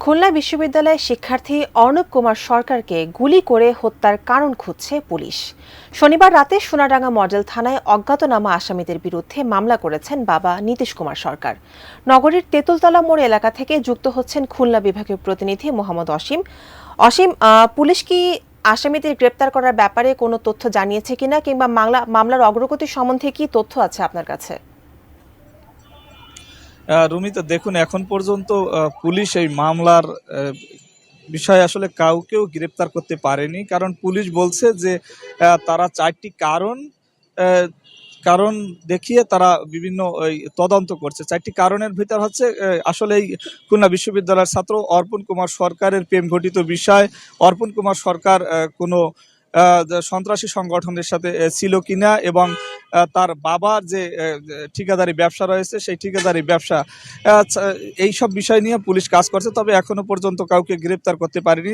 খুলনা বিশ্ববিদ্যালয়ের শিক্ষার্থী অর্ণব কুমার সরকারকে গুলি করে হত্যার কারণ খুঁজছে পুলিশ। শনিবার রাতে সোনাডাঙ্গা মডেল থানায় অজ্ঞাতনামা আসামিদের বিরুদ্ধে মামলা করেছেন বাবা নীতিশ কুমার সরকার। নগরীর তেঁতুলতলা মোড় এলাকা থেকে যুক্ত হচ্ছেন খুলনা বিভাগীয় প্রতিনিধি মোহাম্মদ অসীম। পুলিশ কি আসামিদের গ্রেপ্তার করার ব্যাপারে কোনো তথ্য জানিয়েছে কিনা, কিংবা মামলার অগ্রগতি সম্বন্ধে কি তথ্য আছে আপনার কাছে? রুমিতা, দেখুন, এখন পর্যন্ত পুলিশ এই মামলার বিষয়ে আসলে কাউকেও গ্রেপ্তার করতে পারেনি। কারণ পুলিশ বলছে যে তারা 4টি আহ, কারণ দেখিয়ে তারা বিভিন্ন তদন্ত করছে। 4টি কারণের ভিতর হচ্ছে আসলে এই খুলনা বিশ্ববিদ্যালয়ের ছাত্র অর্পণ কুমার সরকারের প্রেম ঘটিত বিষয়, অর্পণ কুমার সরকার কোনো সন্ত্রাসী সংগঠনের সাথে ছিল কিনা, এবং তার বাবার যে ঠিকাদারি ব্যবসা রয়েছে সেই ঠিকাদারি ব্যবসা, এই সব বিষয় নিয়ে পুলিশ কাজ করছে। তবে এখনো পর্যন্ত কাউকে গ্রেপ্তার করতে পারেনি।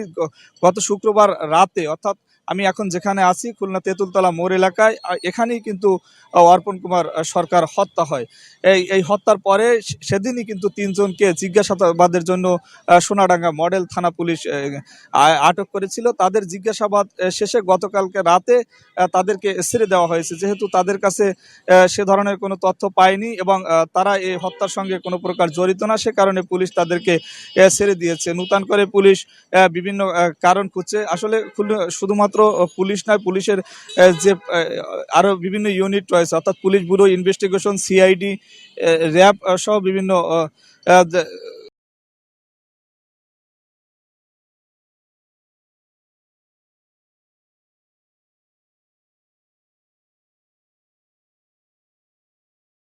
গত শুক্রবার রাতে, অর্থাৎ আমি এখন যেখানে আছি খুলনা তেঁতুলতলা মোড় এলাকায়, এখানেই কিন্তু অর্পণ কুমার সরকার হত্যা হয়। এই হত্যার পরে সেদিনই কিন্তু 3জনকে জিজ্ঞাসাবাদের জন্য সোনাডাঙ্গা মডেল থানা পুলিশ আটক করেছিল। তাদের জিজ্ঞাসাবাদ শেষে গতকালকে রাতে তাদেরকে ছেড়ে দেওয়া হয়েছে, যেহেতু তাদের কাছে সে ধরনের কোনো তথ্য পায়নি এবং তারা এই হত্যার সঙ্গে কোনো প্রকার জড়িত না। সে কারণে পুলিশ তাদেরকে ছেড়ে দিয়েছে। নূতন করে পুলিশ বিভিন্ন কারণ খুঁজছে। আসলে শুধুমাত্র পুলিশ নয়, পুলিশের যে আরো বিভিন্ন ইউনিট রয়েছে, অর্থাৎ police bureau investigation, CID, RAB সহ বিভিন্ন